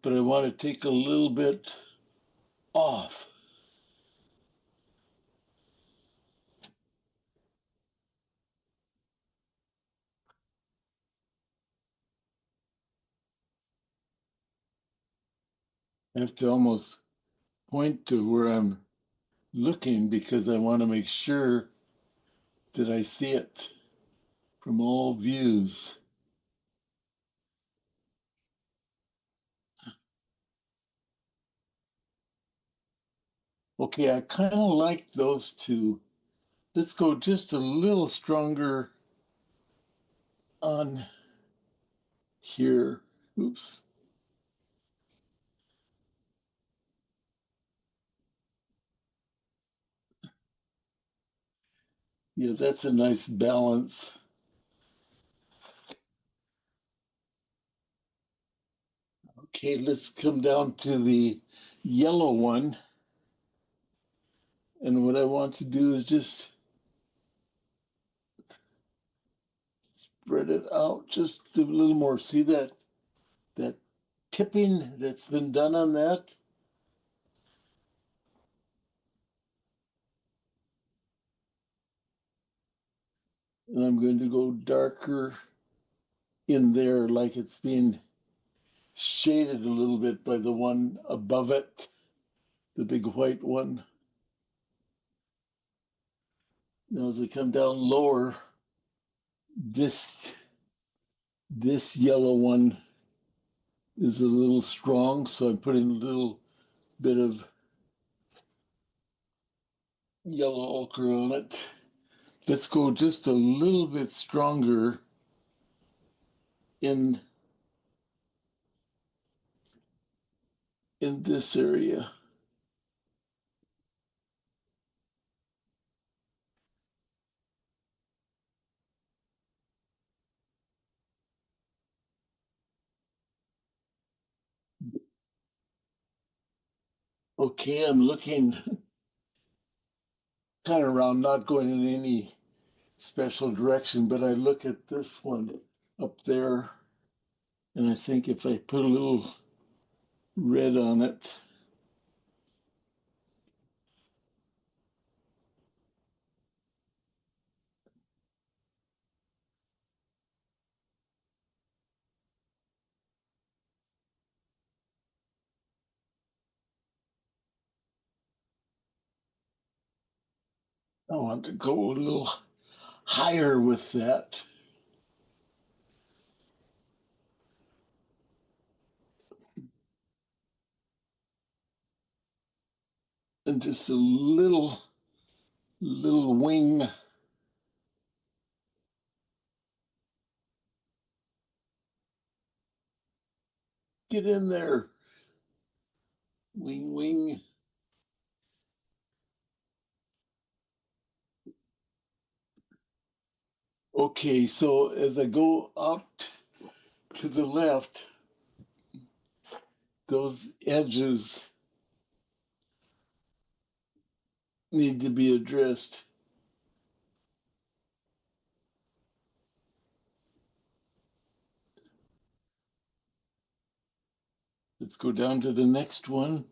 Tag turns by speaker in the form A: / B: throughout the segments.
A: but I want to take a little bit off. I have to almost point to where I'm looking because I want to make sure that I see it from all views. Okay, I kind of like those two. Let's go just a little stronger on here. Oops. Yeah, that's a nice balance. Okay, let's come down to the yellow one. And what I want to do is just spread it out just a little more. See that tipping that's been done on that? And I'm going to go darker in there like it's being shaded a little bit by the one above it, the big white one. Now as I come down lower, this this yellow one is a little strong, so I'm putting a little bit of yellow ochre on it. Let's go just a little bit stronger in this area. Okay, I'm looking kind of around, not going in any special direction, but I look at this one up there, and I think if I put a little red on it, I want to go a little higher with that. And just a little wing. Get in there. Wing, wing. Okay, so as I go out to the left, those edges need to be addressed. Let's go down to the next one.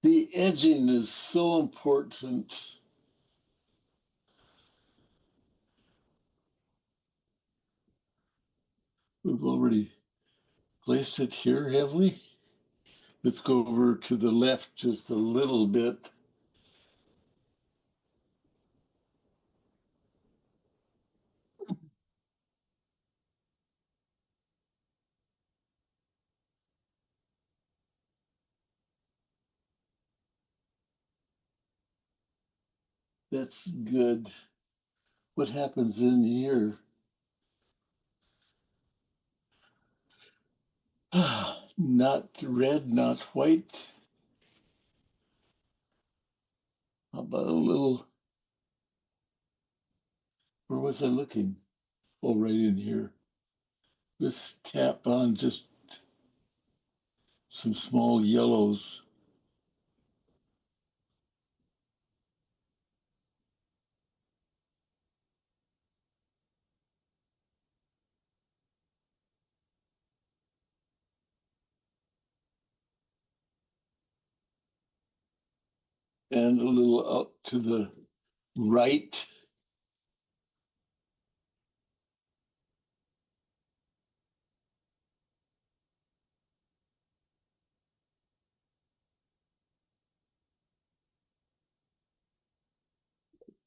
A: The edging is so important. We've already placed it here, have we? Let's go over to the left just a little bit. That's good. What happens in here? Not red, not white. How about a little? Where was I looking? Oh, right in here. Let's tap on just some small yellows. and a little out to the right.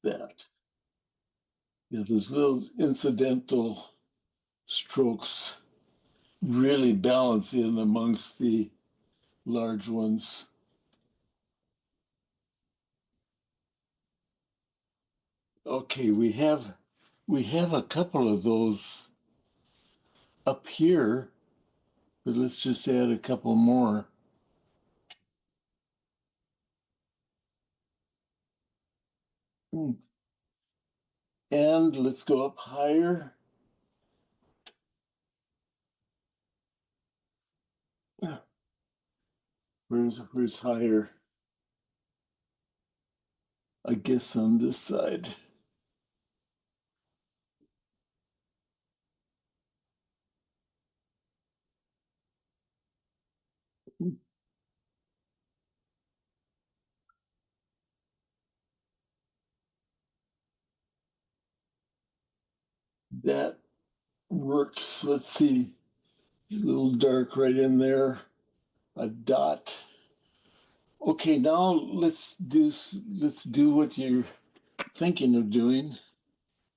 A: That. Yeah, those little incidental strokes really balance in amongst the large ones. Okay, we have a couple of those up here, but let's just add a couple more. And let's go up higher. Where's higher? I guess on this side. That works. Let's see. It's a little dark right in there. A dot. Okay, now let's do what you're thinking of doing,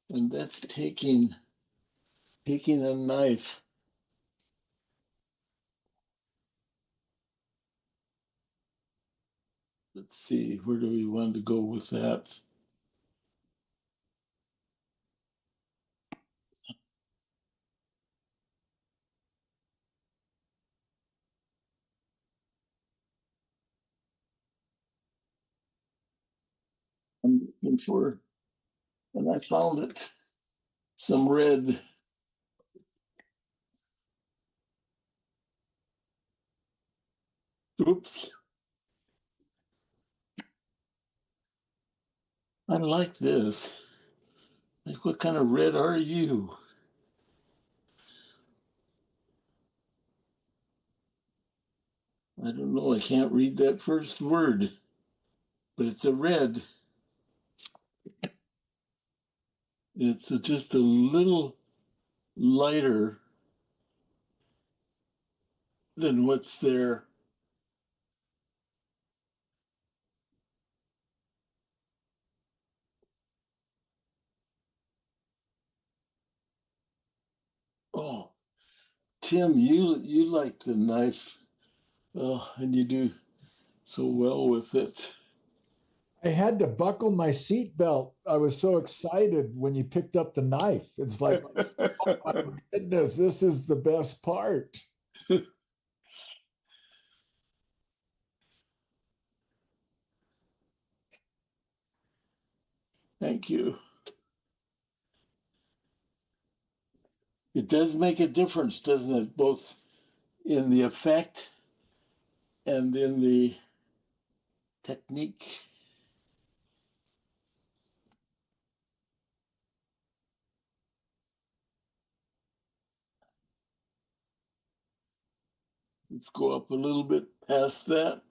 A: and that's taking a knife. Let's see, where do we want to go with that? I'm looking for, and I found it. Some red. Oops. I like this. Like, what kind of red are you? I don't know. I can't read that first word, but it's a red. It's just a little lighter than what's there. Oh, Tim, you like the knife. Oh, and you do so well with it.
B: I had to buckle my seatbelt. I was so excited when you picked up the knife. It's like, oh my goodness, this is the best part.
A: Thank you. It does make a difference, doesn't it? Both in the effect and in the technique. Let's go up a little bit past that.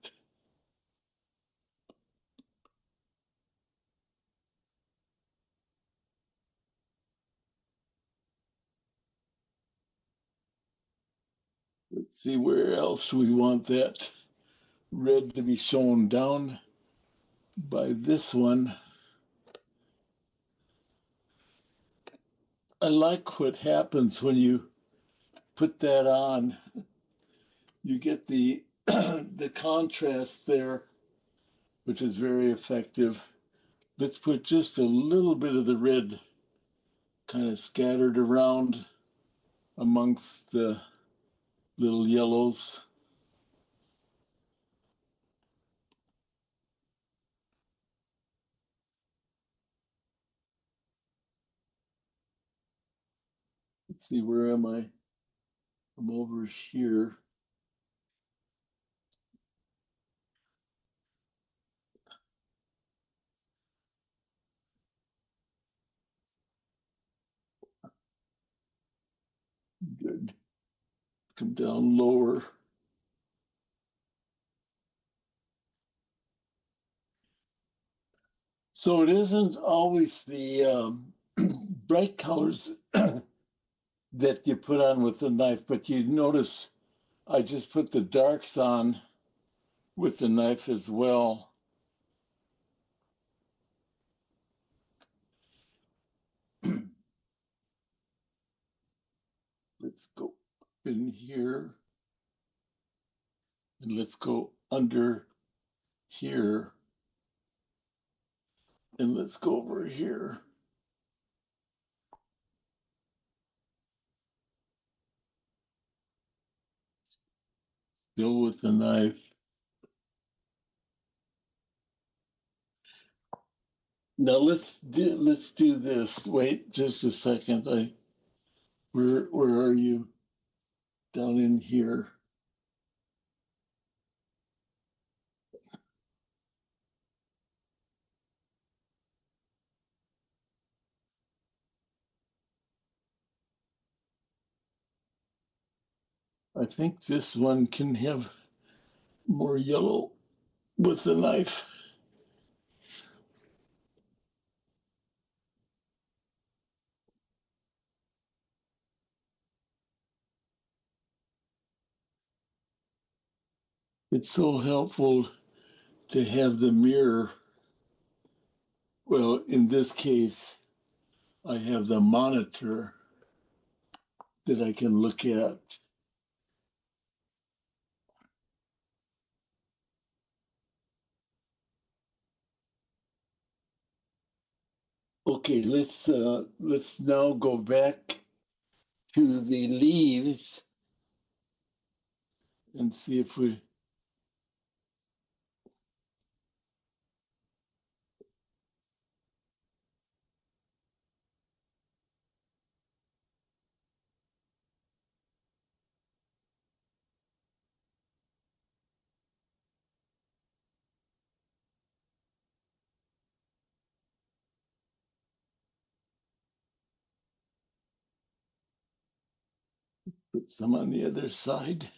A: Let's see where else we want that red to be shown down by this one. I like what happens when you put that on. You get the the contrast there, which is very effective. Let's put just a little bit of the red kind of scattered around amongst the little yellows. Let's see, where am I? I'm over here. Good. Come down lower. So it isn't always the bright colors that you put on with the knife, but you notice I just put the darks on with the knife as well. Let's go in here and let's go under here and let's go over here. Still with the knife. Now let's do this. Wait just a second. Where are you? Down in here. I think this one can have more yellow with the knife. It's so helpful to have the mirror. Well, in this case, I have the monitor that I can look at. Okay, let's now go back to the leaves and see if we put some on the other side.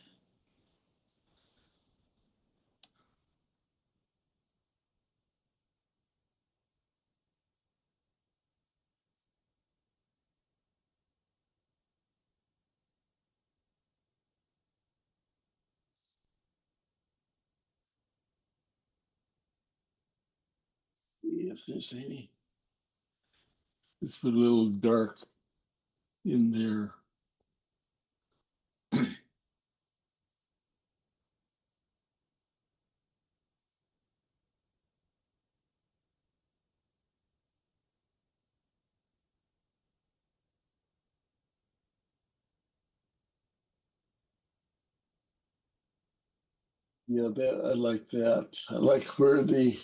A: See if there's any. Let's put a little dark in there. Yeah, that I like that. I like where the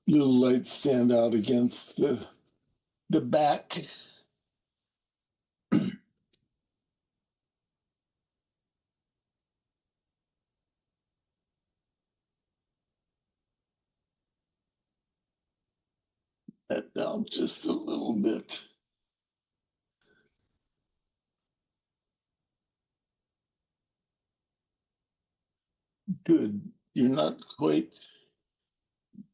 A: little lights stand out against the back. That down just a little bit. Good. You're not quite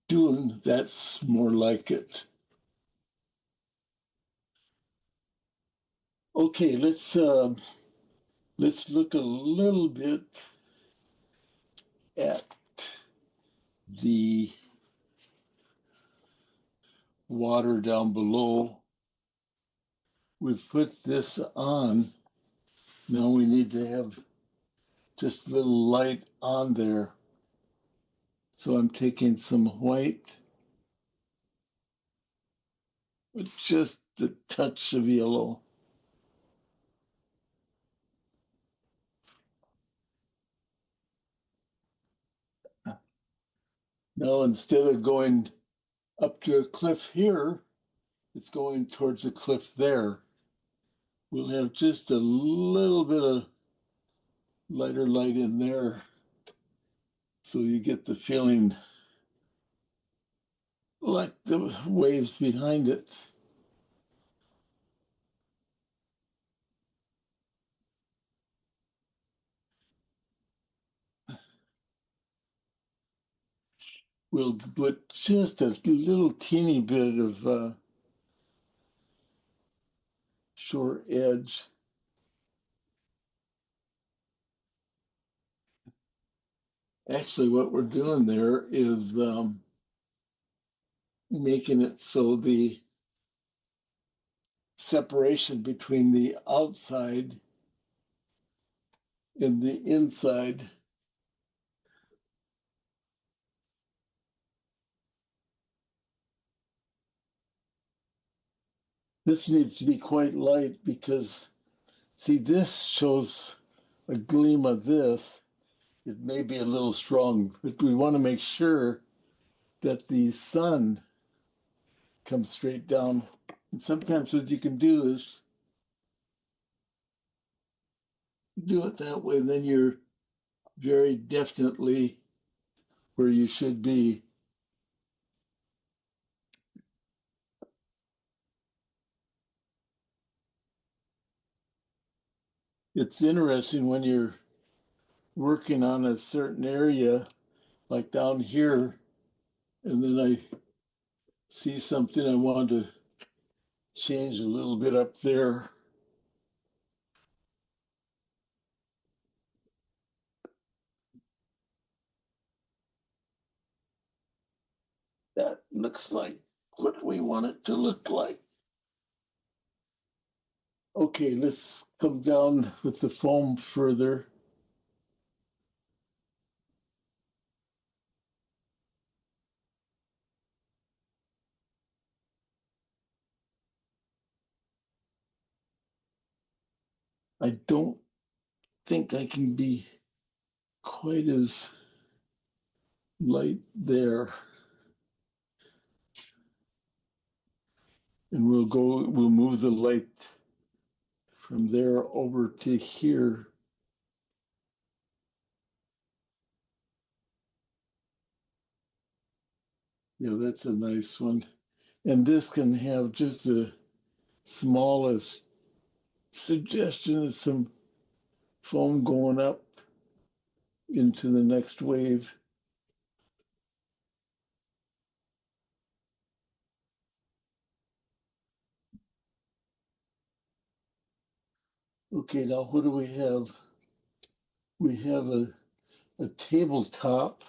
A: doing that's more like it. Okay, let's look a little bit at the water down below. We've put this on. Now we need to have just a little light on there. So I'm taking some white with just the touch of yellow. Now instead of going up to a cliff here, it's going towards a cliff there. We'll have just a little bit of lighter light in there so you get the feeling like the waves behind it. we'll put just a little teeny bit of short edge. Actually, what we're doing there is making it so the separation between the outside and the inside, this needs to be quite light because, see, this shows a gleam of this. It may be a little strong, but we want to make sure that the sun comes straight down. And sometimes what you can do is do it that way, then you're very definitely where you should be. It's interesting when you're working on a certain area, like down here, and then I see something I want to change a little bit up there. That looks like what we want it to look like. Okay, let's come down with the foam further. I don't think I can be quite as light there. And we'll move the light from there over to here. Yeah, that's a nice one. And this can have just the smallest suggestion of some foam going up into the next wave. Okay, now what do we have? We have a tabletop.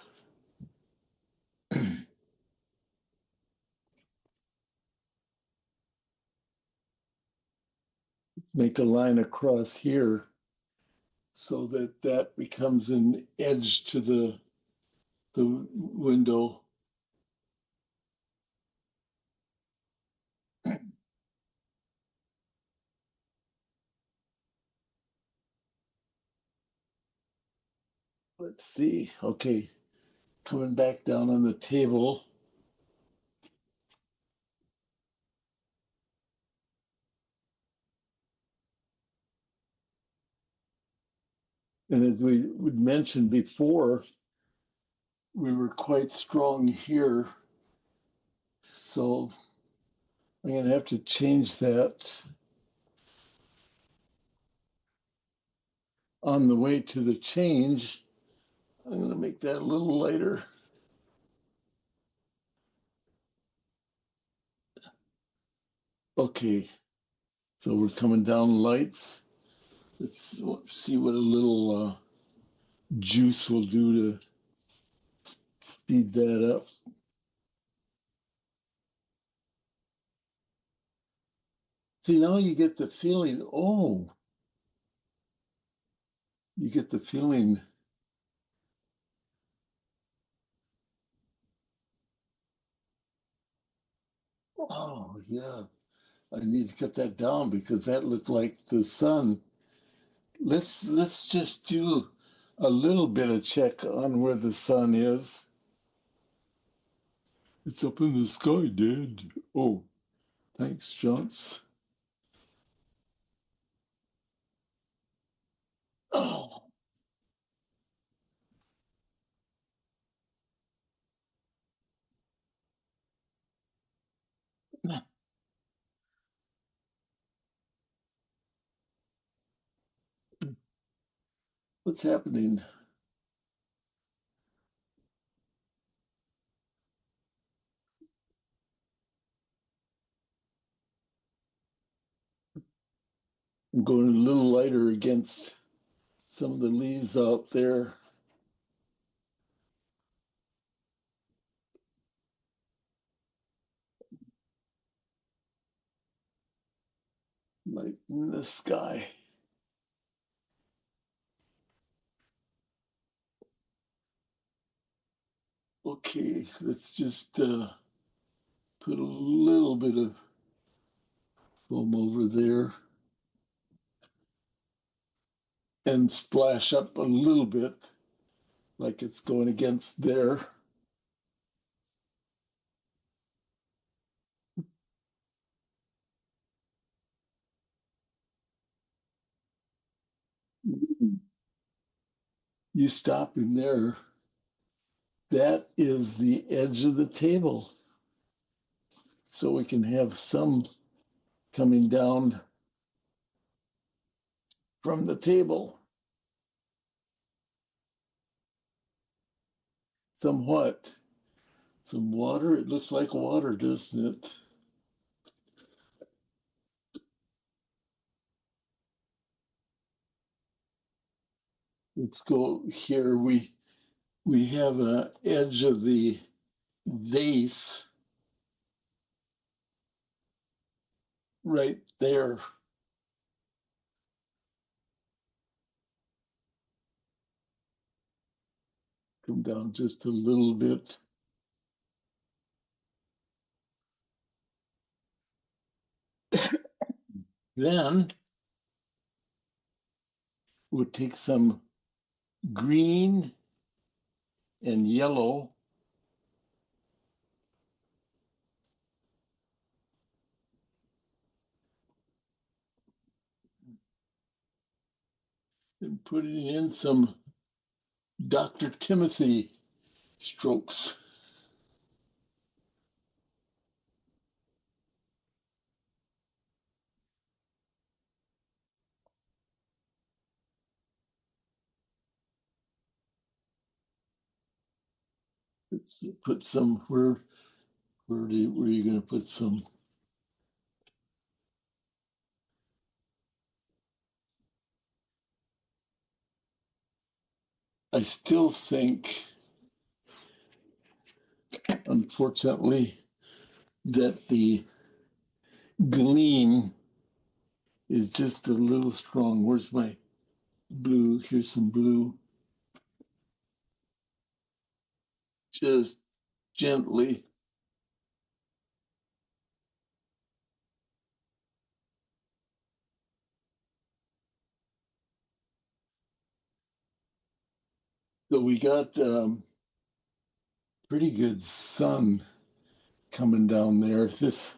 A: Let's make a line across here so that that becomes an edge to the window. Let's see. Okay, coming back down on the table. And as we would mentioned before, we were quite strong here. So I'm going to have to change that on the way to the change. I'm going to make that a little lighter. Okay, so we're coming down lights. Let's see what a little juice will do to speed that up. See, now you get the feeling, oh, you get the feeling, oh, yeah, I need to cut that down because that looked like the sun. Let's just do a little bit of check on where the sun is. It's up in the sky, Dad. Oh, thanks, Johnson. Oh, what's happening? I'm going a little lighter against some of the leaves out there. Light in the sky. Okay, let's just put a little bit of foam over there and splash up a little bit like it's going against there. You stop in there. That is the edge of the table. So we can have some coming down from the table. Somewhat. Some water. It looks like water, doesn't it? Let's go here. We have an edge of the vase right there. Come down just a little bit. Then we'll take some green and yellow and putting in some Dr. Timothy strokes. Let's put some, where are you going to put some? I still think, unfortunately, that the gleam is just a little strong. Where's my blue? Here's some blue. Just gently. So we got pretty good sun coming down there. This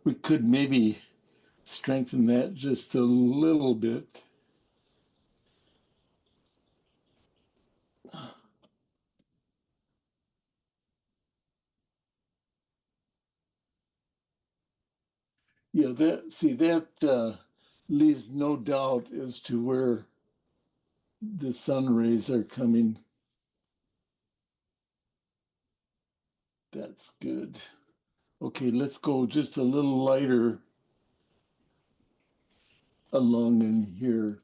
A: we could maybe strengthen that just a little bit. Yeah, that see that leaves no doubt as to where the sun rays are coming. That's good. Okay, let's go just a little lighter along in here.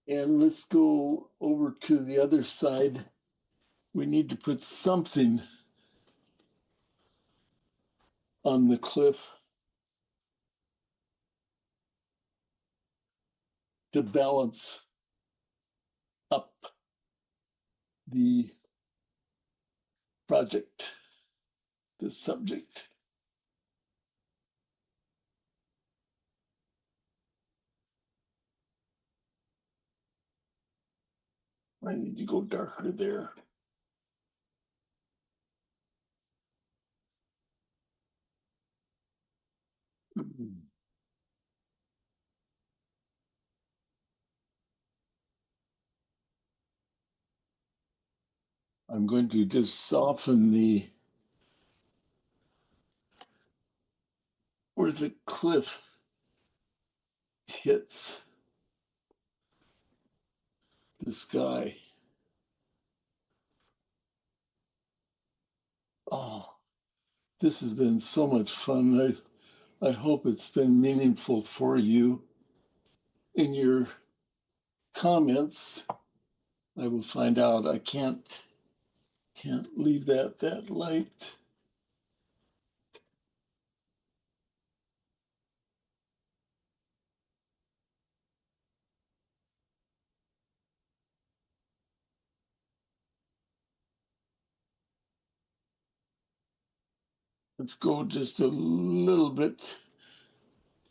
A: And let's go over to the other side. We need to put something on the cliff to balance up the project, the subject. I need to go darker there. I'm going to just soften the where the cliff hits the sky. Oh, this has been so much fun. I hope it's been meaningful for you. In your comments, I will find out. I can't leave that light. Let's go just a little bit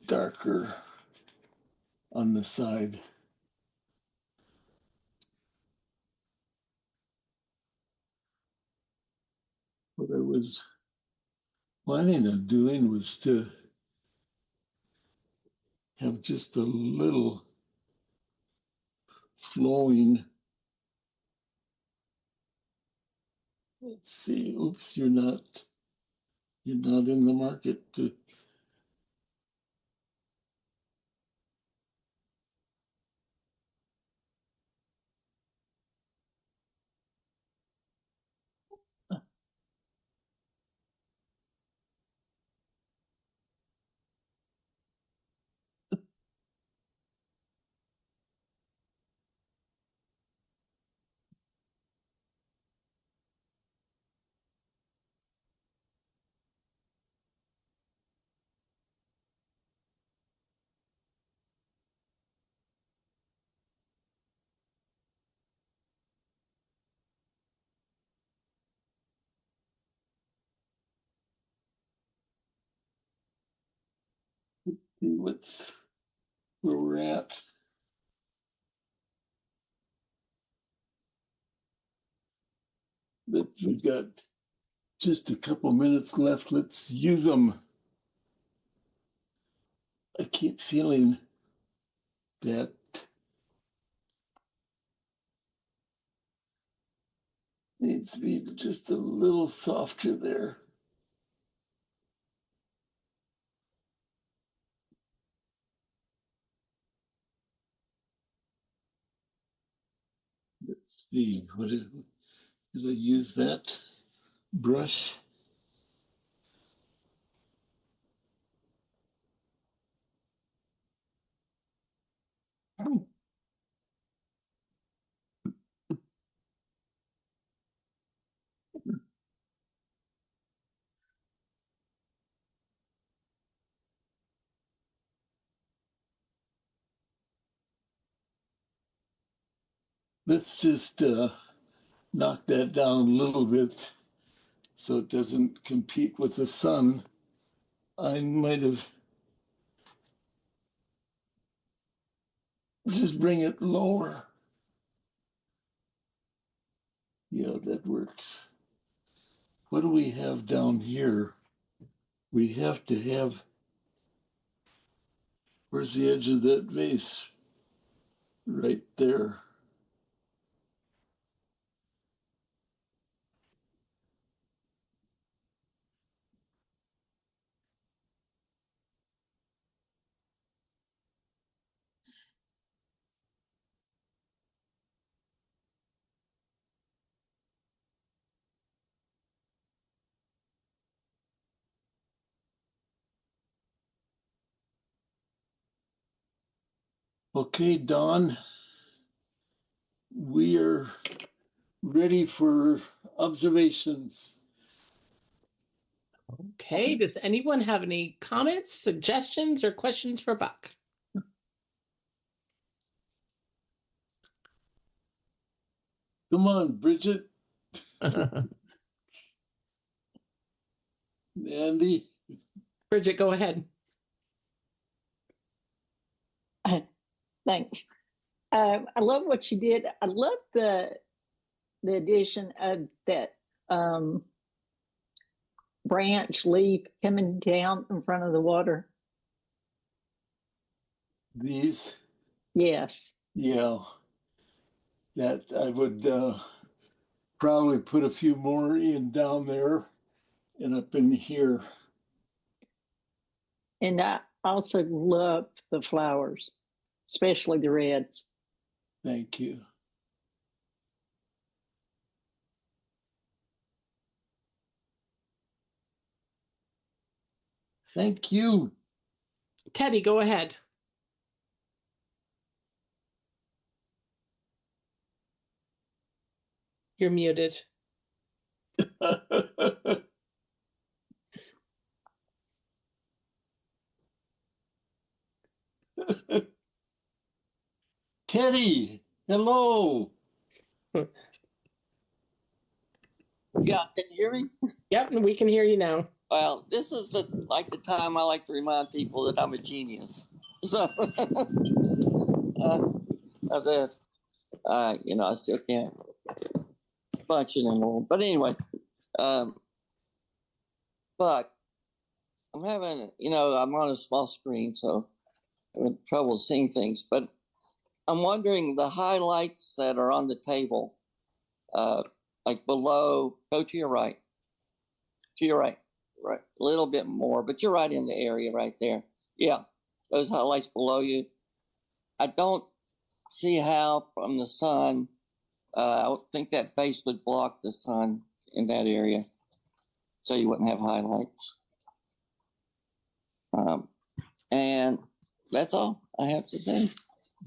A: darker on the side. What I was planning on doing was to have just a little flowing. Let's see. Oops, you're not in the market to. See where we're at. But we've got just a couple minutes left. Let's use them. I keep feeling that needs to be just a little softer there. Let's see, did I use that brush? Let's just knock that down a little bit so it doesn't compete with the sun. I might have just bring it lower. Yeah, that works. What do we have down here? We have to have, where's the edge of that vase? Right there. Okay, Don, we are ready for observations.
C: Okay, does anyone have any comments, suggestions, or questions for Buck?
A: Come on, Bridget, Andy.
C: Bridget, go ahead.
D: Thanks. I love what you did. I love the addition of that branch leaf coming down in front of the water.
A: These,
D: Yes.
A: yeah, that I would probably put a few more in down there and up in here.
D: And also love the flowers, especially the reds.
A: Thank you. Thank you.
C: Teddy, go ahead. You're muted.
A: Teddy, hello.
E: Yeah, can you hear me?
C: Yep, we can hear you now.
E: Well, this is the time I like to remind people that I'm a genius. So of that, I still can't function anymore. But anyway, but I'm having, I'm on a small screen, so I'm having trouble seeing things. But I'm wondering the highlights that are on the table, like below. Go to your right. To your right. Right, a little bit more, but you're right in the area right there. Yeah, those highlights below you. I don't see how from the sun. I would think that base would block the sun in that area, so you wouldn't have highlights. And that's all I have to say.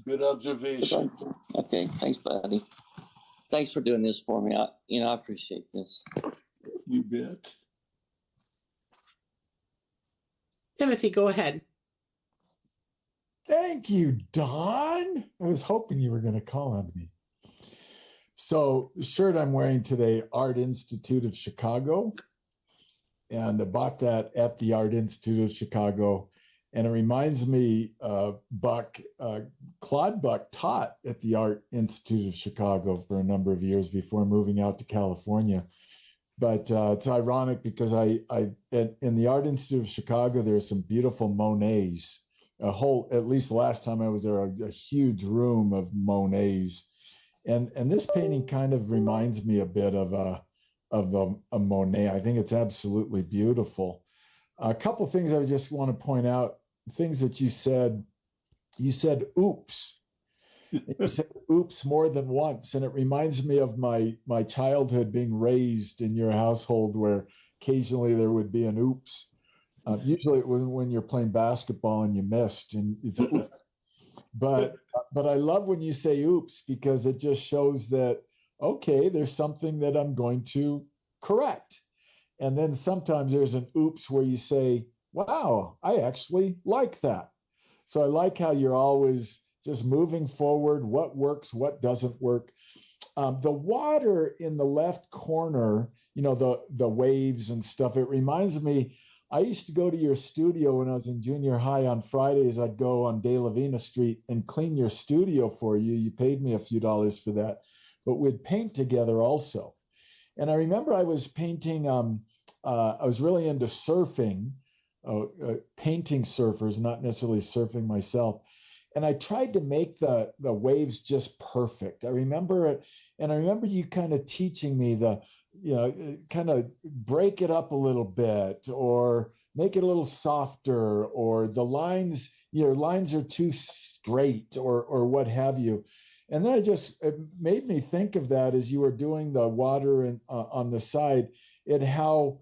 A: Good observation.
E: Okay, thanks, buddy. Thanks for doing this for me. I appreciate this.
A: You bet.
C: Timothy, go ahead.
B: Thank you, Don. I was hoping you were going to call on me. So the shirt I'm wearing today, Art Institute of Chicago. And I bought that at the Art Institute of Chicago. And it reminds me, Claude Buck taught at the Art Institute of Chicago for a number of years before moving out to California. But it's ironic because in the Art Institute of Chicago, there's some beautiful Monets. At least the last time I was there, a huge room of Monets. And this painting kind of reminds me a bit of a Monet. I think it's absolutely beautiful. A couple of things I just want to point out, things that you said. You said, oops. You said oops more than once. And it reminds me of my childhood being raised in your household where occasionally there would be an oops. Usually it was when you're playing basketball and you missed. And it's but I love when you say oops because it just shows that, okay, there's something that I'm going to correct. And then sometimes there's an oops where you say, wow, I actually like that. So I like how you're always just moving forward, what works, what doesn't work. The water in the left corner, the waves and stuff, it reminds me, I used to go to your studio when I was in junior high on Fridays. I'd go on De La Vina Street and clean your studio for you. You paid me a few dollars for that, but we'd paint together also. And I remember I was painting, I was really into surfing, painting surfers, not necessarily surfing myself. And I tried to make the waves just perfect. I remember it, and I remember you kind of teaching me kind of break it up a little bit or make it a little softer, or the lines, your lines are too straight or what have you. And then it made me think of that as you were doing the water on the side, and how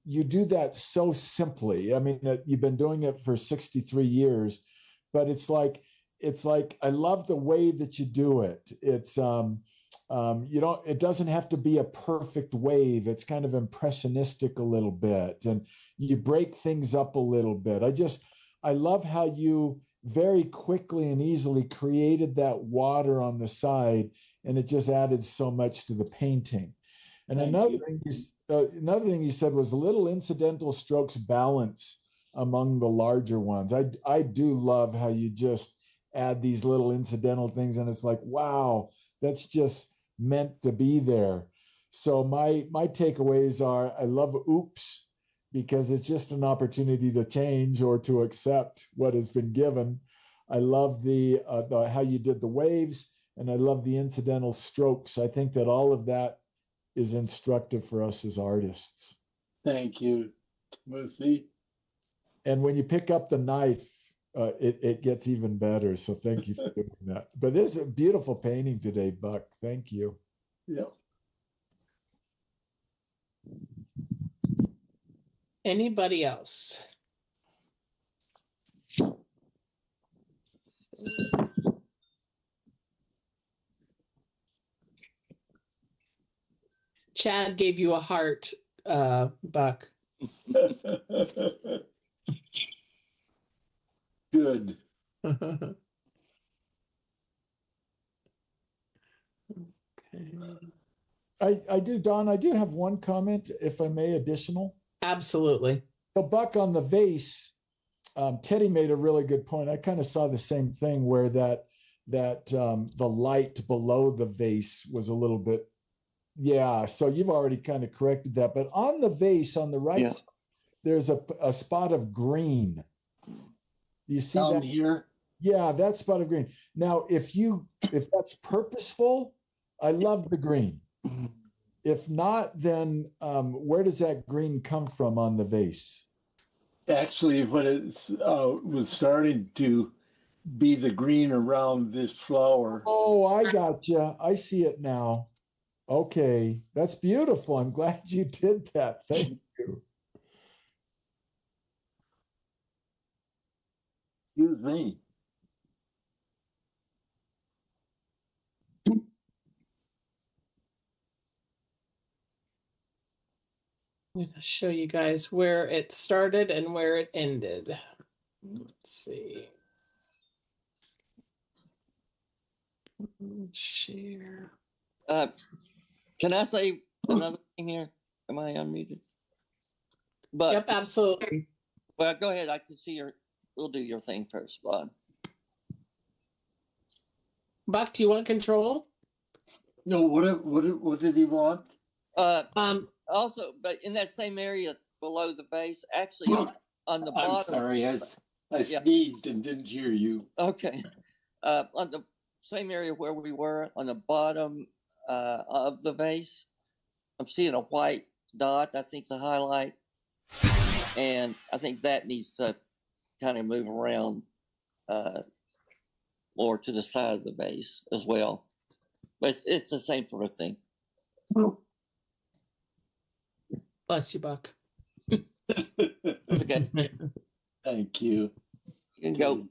B: you do that so simply. I mean, you've been doing it for 63 years, but it's like I love the way that you do it. It's it doesn't have to be a perfect wave. It's kind of impressionistic a little bit, and you break things up a little bit. I love how you very quickly and easily created that water on the side, and it just added so much to the painting. And another thing you said was little incidental strokes balance among the larger ones. I do love how you just add these little incidental things, and it's like, wow, that's just meant to be there. So my takeaways are, I love oops because it's just an opportunity to change or to accept what has been given. I love the how you did the waves, and I love the incidental strokes. I think that all of that is instructive for us as artists.
A: Thank you, Timothy.
B: And when you pick up the knife, it gets even better. So thank you for doing that. But this is a beautiful painting today, Buck. Thank you.
A: Yeah.
C: Anybody else? Chad gave you a heart, Buck.
A: Good.
C: Okay.
B: I do, Don, I do have one comment, if I may, additional.
C: Absolutely.
B: The Buck on the vase, Teddy made a really good point. I kind of saw the same thing where that the light below the vase was a little bit, yeah. So you've already kind of corrected that. But on the vase on the right
E: Yeah.
B: side, there's a spot of green. You see
A: Down
B: that?
A: here.
B: Yeah, that spot of green. Now, if that's purposeful, I love the green. If not, then where does that green come from on the vase?
A: Actually, when it was starting to be the green around this flower.
B: Oh, I got you. I see it now. Okay, that's beautiful. I'm glad you did that. Thank you.
A: Excuse me.
C: I'm going to show you guys where it started and where it ended. Let's see. Share.
E: Can I say another thing here? Am I unmuted? But
C: Yep, absolutely.
E: well, go ahead. I can see your. We'll do your thing first, Bob.
C: Buck, do you want control?
A: No, what did he want?
E: Also, but in that same area below the base, actually on the
A: I'm
E: bottom.
A: sorry, I
E: Yeah.
A: sneezed and didn't hear you.
E: Okay. On the same area where we were on the bottom of the vase, I'm seeing a white dot. I think the highlight, and I think that needs to kind of move around more to the side of the vase as well. But it's the same sort of thing.
C: Bless you, Buck.
E: Okay.
A: Thank you.
E: You can go.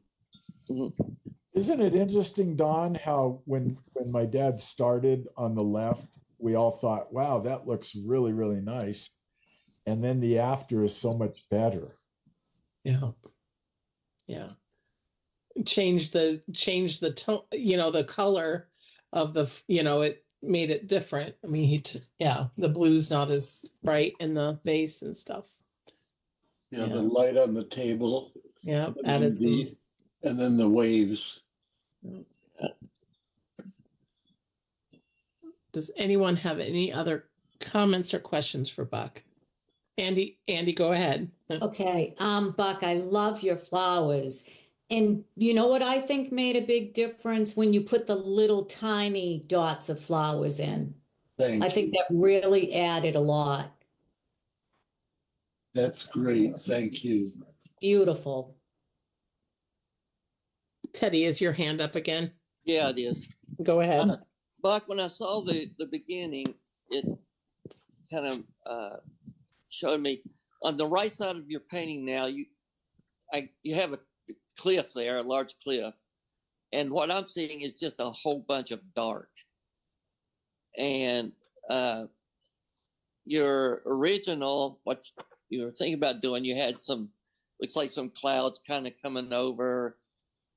E: Mhm.
B: Isn't it interesting, Don, how when my dad started on the left, we all thought, wow, that looks really, really nice. And then the after is so much better.
C: Yeah. Yeah. Change the tone, the color of it made it different. I mean, the blue's not as bright in the vase and stuff.
A: Yeah, the light on the table.
C: Yeah,
A: And
C: added
A: and then the waves.
C: Does anyone have any other comments or questions for Buck? Andy, go ahead.
F: Okay, Buck, I love your flowers. And you know what I think made a big difference when you put the little tiny dots of flowers in. I think that really added a lot.
A: That's great. Thank you.
F: Beautiful.
C: Teddy, is your hand up again?
E: Yeah, it is.
C: Go ahead.
E: Buck, when I saw the beginning, it kind of showed me on the right side of your painting. Now you have a cliff there, a large cliff, and what I'm seeing is just a whole bunch of dark. And your original, what you were thinking about doing, you had looks like some clouds kind of coming over,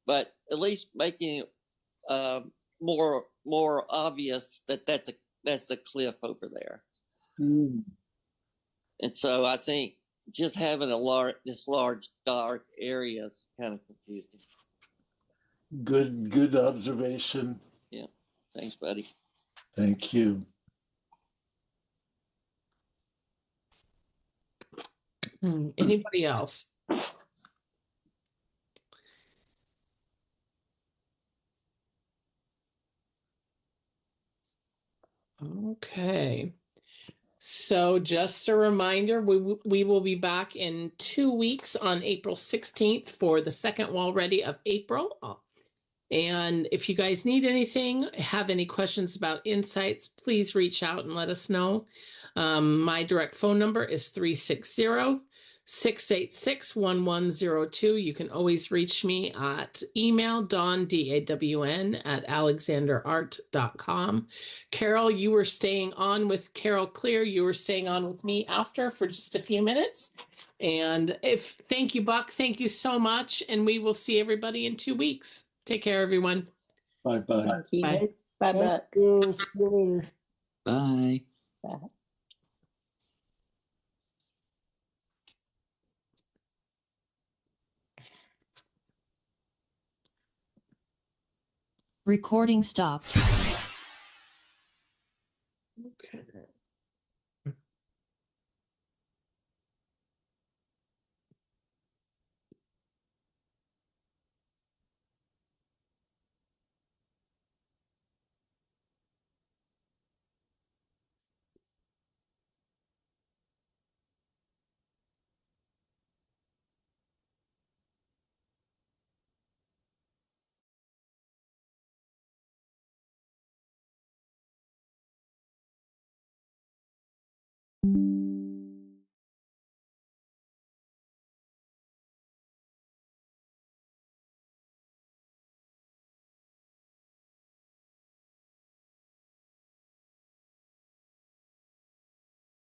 E: but at least making it more obvious that that's the cliff over there.
A: Mm.
E: And so I think just having this large dark area is kind of confusing.
A: Good observation.
E: Yeah. Thanks, buddy.
A: Thank you.
C: Anybody else? Okay. So just a reminder, we will be back in 2 weeks on April 16th for the second wall ready of April. And if you guys need anything, have any questions about insights, please reach out and let us know. My direct phone number is 360-686-1102. You can always reach me at email Dawn, DAWN, at alexanderart.com. Carol, you were staying on with Carol Clear. You were staying on with me after for just a few minutes. And thank you, Buck. Thank you so much. And we will see everybody in 2 weeks. Take care, everyone.
A: Bye-bye.
D: Thank you.
C: Bye.
D: Bye,
B: Thank
D: Buck.
B: you. See you later.
E: Bye.
D: Bye.
G: Recording stopped.
C: Okay.